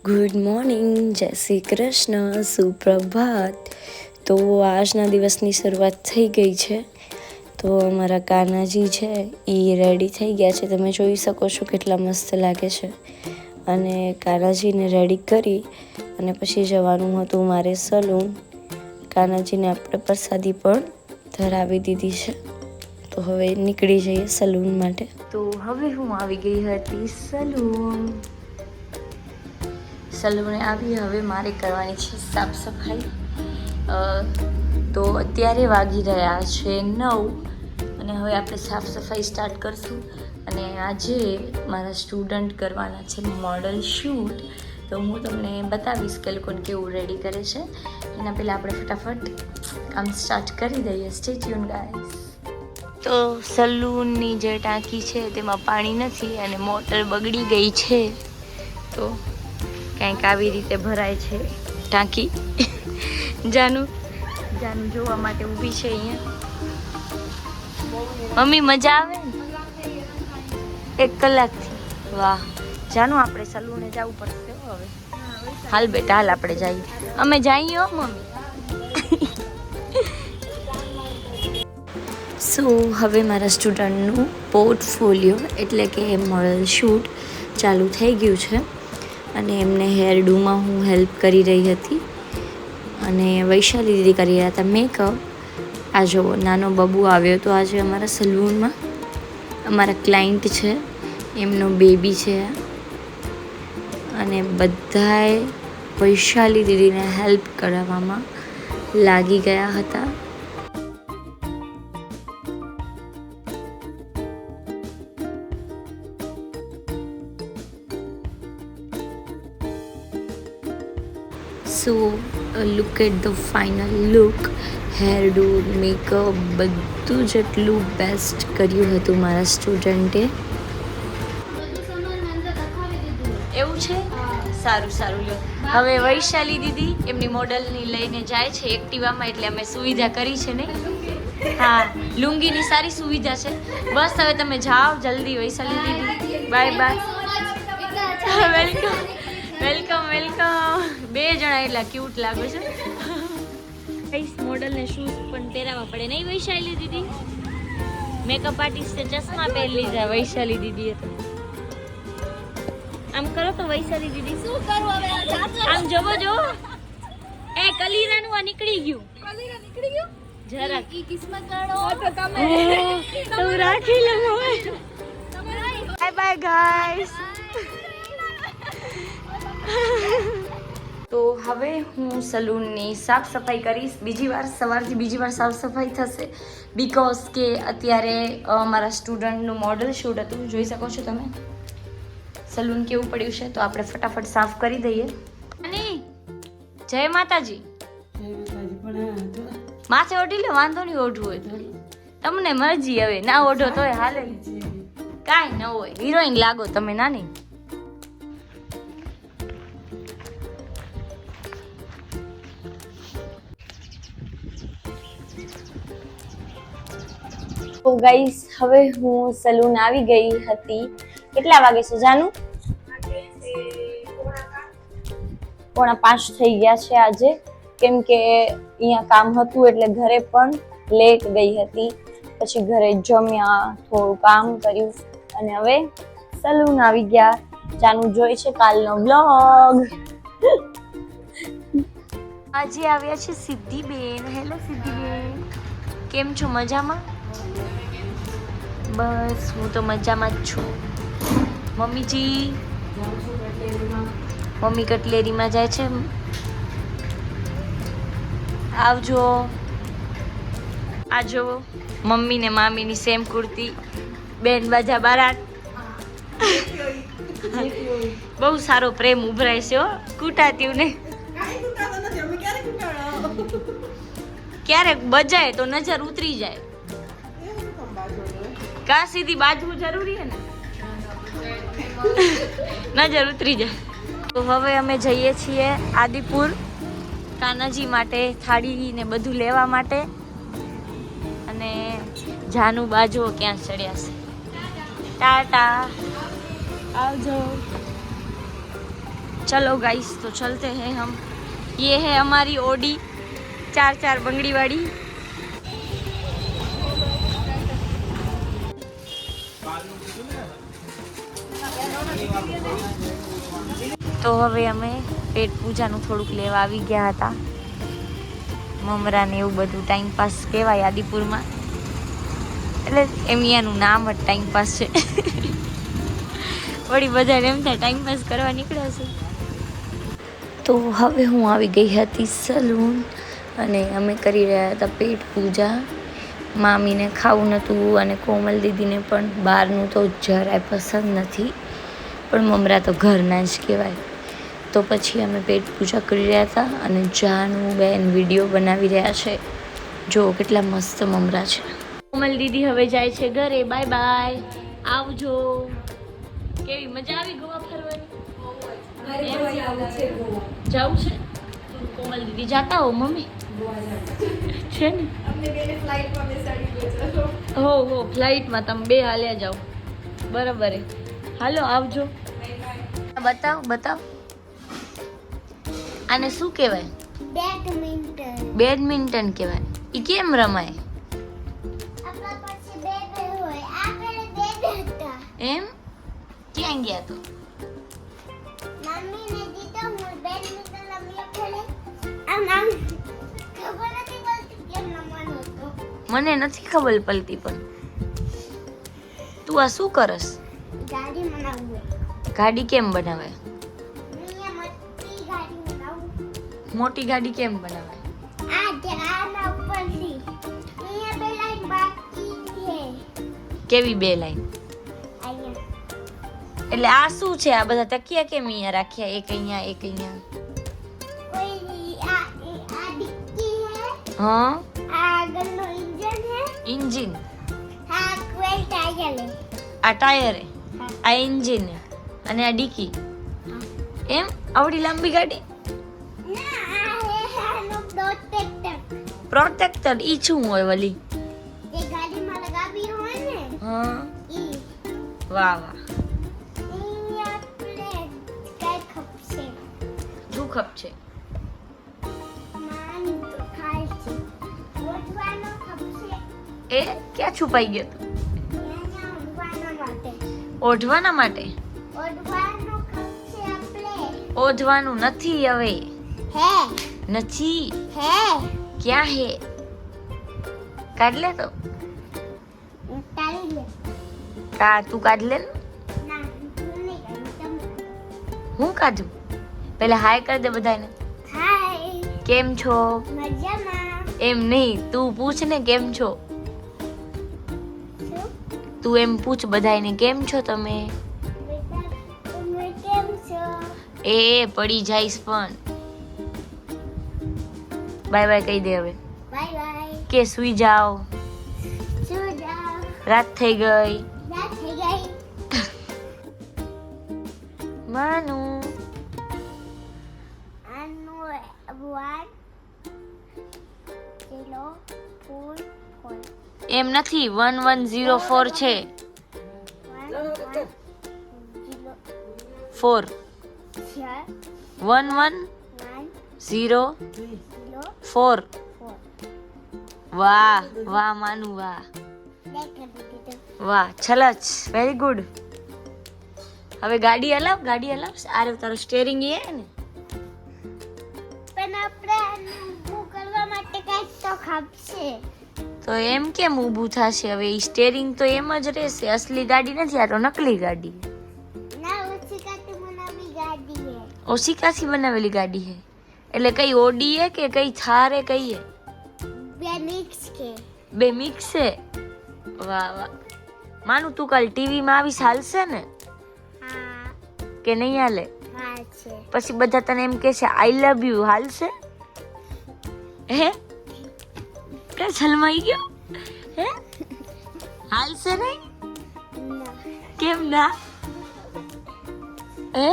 Good morning, જય શ્રી કૃષ્ણ, સુપ્રભાત. તો આજના દિવસની શરૂઆત થઈ ગઈ છે. તો અમારા કાનાજી છે એ રેડી થઈ ગયા છે. તમે જોઈ શકો છો કેટલા મસ્ત લાગે છે. અને કાનાજીને રેડી કરી અને પછી જવાનું હતું મારે સલૂન. કાનાજીને આપણે પ્રસાદી પણ ધરાવી દીધી છે. તો હવે નીકળી જઈએ સલૂન માટે. તો હવે હું આવી ગઈ હતી સલૂને આવી. હવે મારે કરવાની છે સાફ સફાઈ. તો અત્યારે વાગી રહ્યા છે 9 અને હવે આપણે સાફ સફાઈ સ્ટાર્ટ કરશું. અને આજે મારા સ્ટુડન્ટ કરવાના છે મોડલ શૂટ. તો હું તમને બતાવીશ કે લોકોને કેવું રેડી કરે છે. એના પહેલાં આપણે ફટાફટ કામ સ્ટાર્ટ કરી દઈએ. Stay tune guys. તો સલૂનની જે ટાંકી છે તેમાં પાણી નથી અને મોટર બગડી ગઈ છે. તો કંઈક આવી રીતે ભરાય છે ટાંકી. જાનું જોવા માટે ઊભી છે અહીંયા. મમ્મી મજા આવે ને 1 કલાકથી? વાહ. જાનું આપણે સલૂને જવું પડશે હવે. હાલ બેટા હાલ આપણે જઈએ. અમે જઈએ હો મમ્મી. સો હવે મારા સ્ટુડન્ટનું પોર્ટફોલિયો એટલે કે મોડલ શૂટ ચાલુ થઈ ગયું છે. અને એમને હેરડુમાં હું હેલ્પ કરી રહી હતી. અને વૈશાલી દીદી કરી રહ્યા હતા મેકઅપ. આ જો નાનો બબુ આવ્યો તો આજે અમારા સલૂનમાં. અમારા ક્લાયન્ટ છે, એમનો બેબી છે. અને બધાએ વૈશાલી દીદીને હેલ્પ કરાવવામાં લાગી ગયા હતા. So look at the final look. Hairdo, makeup બધું જેટલું બેસ્ટ કર્યું હતું મારા સ્ટુડન્ટે. એવું છે? સારું લો. હવે વૈશાલી દીદી એમની મોડલની લઈને જાય છે એક્ટિવામાં. એટલે અમે સુવિધા કરી છે ને. હા, લુંગીની સારી સુવિધા છે. બસ હવે તમે જાઓ જલ્દી વૈશાલી દીદી. Bye bye. વેલકમ. 2 જણા એટલા ક્યુટ લાગો છે. મોડલને શૂઝ પણ પહેરાવવા પડે નહીં વૈશાલી દીદી? મેકઅપ આર્ટિસ્ટે ચશ્મા પહેરી લીધા વૈશાલી દીદીએ તો. આમ કરો તો વૈશાલી દીદી. શું કરું હવે? આમ જોવો. એ કલીરાનું આ નીકળી ગયું. જરા ઈ કિસ્મત કાઢો તો તમે તો રાખી લો. Bye guys. તો હવે હું સલૂનની સાફ સફાઈ કરીશ. સવારથી બીજી વાર સાફ સફાઈ થશે. બીકોઝ કે અત્યારે મારા સ્ટુડન્ટનું મોડલ શૂટ હતું. જોઈ શકો છો તમે સલૂન કેવું પડ્યું છે. તો આપણે ફટાફટ સાફ કરી દઈએ. અને જય માતાજી. માથે ઓઢી લે, વાંધો નહીં. ઓઢવું હોય તો તમને મરજી. હવે ના ઓઢો તોય હાલે, કાંઈ ન હોય. હિરોઈન લાગો તમે નાની. તો ગાઈસ હવે હું સલૂન આવી ગઈ હતી. કેટલા વાગે છે જાનું? 4:45 થઈ ગયા છે આજે. કેમ કે અહીંયા કામ હતું એટલે ઘરે પણ લેટ ગઈ હતી. પછી ઘરે જમ્યા, થોડું કામ કર્યું અને હવે સલૂન આવી ગયા. જાનું જોઈ છે કાલનો બ્લોગ. આજે આવ્યા છે સિદ્ધિબેન. હેલો સિદ્ધિબેન, કેમ છો? મજામાં? બસ હું તો મજામાં જ છું. મમ્મી કટલેરીમાં જાય છે. આવજો. આ જો મમ્મી ને મામીની સેમ કુર્તી. બેન બાજા બારાત. બહુ સારો પ્રેમ ઉભરાય છે હો. કૂટાતી ને ક્યારેક બજાય તો નજર ઉતરી જાય. કા સીધી બાજવું જરૂરી હે ને, નજર ઉતરી જાય. તો હવે અમે જઈએ છીએ આદિપુર કાનાજી માટે થાળી ને બધું લેવા માટે. અને જાનું બાજુ ક્યાં ચડ્યા છે. ટાટા, આવજો. चलो गाइस तो चलते हैं हम। ये है हमारी ओडी 4 बंगड़ी वाली। तो હવે અમે પેટ પૂજાનું થોડુંક લેવા આવી ગયા હતા. મમરા ને એવું બધું ટાઈમ પાસ કહેવાય આદિપુરમાં, એટલે એમ અહીંયાનું નામ જ ટાઈમ પાસ છે. વળી બધાને એમ થાય ટાઈમ પાસ કરવા નીકળ્યા છે. તો હવે હું આવી ગઈ હતી સલૂન અને અમે કરી રહ્યા હતા પેટ પૂજા. મામીને ખાવું નહોતું અને કોમલ દીદીને પણ બહારનું તો જરાય પસંદ નથી, પણ મમરા તો ઘરના જ કહેવાય. તો પછી અમે પેટ પૂજા કરી રહ્યા હતા અને જાનું બેન વિડીયો બનાવી રહ્યા છે. જો કેટલા મસ્ત મમરા છે. કોમલ દીદી હવે જાય છે ઘરે. બાય બાય, આવજો. કેવી મજા આવી ગોવા ફરવાની? જાવું છે? કોમલ દીદી જાતા હો મમ્મી છે ને? હો ફ્લાઇટમાં તમે બે હાલ્યા જાઓ. બરાબર હે, હાલો આવજો. બતાવ આને શું કહેવાય? બેડમિન્ટન કહેવાય. ઈ કેમ રમાય? એમ ક્યાં ગયા તો? મને નથી ખબર પડતી, પણ તું આ શું કરસ? ગાડી કેમ બનાવે? મોટી ગાડી કેમ બનાવે? કેવી બે લાઈન? એટલે આ શું છે? આ બધા તકિયા કેમ અહીંયા રાખ્યા? એક અહીંયા એક અહીંયા. હા, इंजन. આ ટાયર હે, આ इंजन હે અને આ ડીકી. એમ આવડી લાંબી ગાડી? પ્રોટેક્ટર ઈ શું હોય વલી? એ ગાડીમાં લગાવી હોય ને. હા, ઈ. વાહ વાહ. ઈ આપણે કઈ ખપશે? શું ખપશે? માન તો ખાય છે. ઓઢવાનો ખપશે. એ ક્યાં છુપાઈ ગયો તું? અહીંયા ઓઢવાના માટે. ઓઢવાના માટે? ઓઢવાનું ખપશે આપણે. ઓઢવાનું નથી હવે. હે નથી. હે ક્યાં હે? કાઢ લે તો. તારી લે. તું કાઢ લે ને. ના તું નહીં કાઢ. હું કાઢું? પેલા હાય કર દે બધાને. હાય. કેમ છો? મજામાં. એમ નહીં, તું પૂછ ને કેમ છો. શું? તું એમ પૂછ બધાને કેમ છો તમે. બેટા તમે કેમ છો? એ પડી જઈશ પણ. બાય બાય કહી દે હવે. Bye bye. કે સુઈ જાઓ, શું જાવ? રાત થઈ ગઈ. રાત થઈ ગઈ. માનુ આનું 104 એમ નથી, 1104 છે. 4 1104. વાહ વાહ માનુ, વાહ વાહ. છલચ, વેરી ગુડ. હવે ગાડી હલાવ, ગાડી હલાવ. આ તારો સ્ટીયરિંગ એ ને. પણ આપણે આનું ઊભું કરવા માટે કંઈક તો ખપશે. તો એમ કેમ ઊભું થશે? હવે ઈ સ્ટીયરિંગ તો એમ જ રહેશે. અસલી ગાડી નથી, આ તો નકલી ગાડી. ના ઓશિકાથી બનાવી ગાડી હે. ઓશિકાથી બનાવેલી ગાડી હે? એટલે કઈ ઓડી હે કે કઈ થાર હે? કઈ હે? બે મિક્સ કે. બે મિક્સ હે? વાહ વાહ. માનું તું કાલ ટીવી માં આવીશ, હાલશે ને હા કે નહીં હાલે? હા છે. પછી બધા તને એમ કે છે આઈ લવ યુ, હાલશે? હે કે છલમાઈ ગયો? હે હાલશે નહીં? ના કેમ ના? હે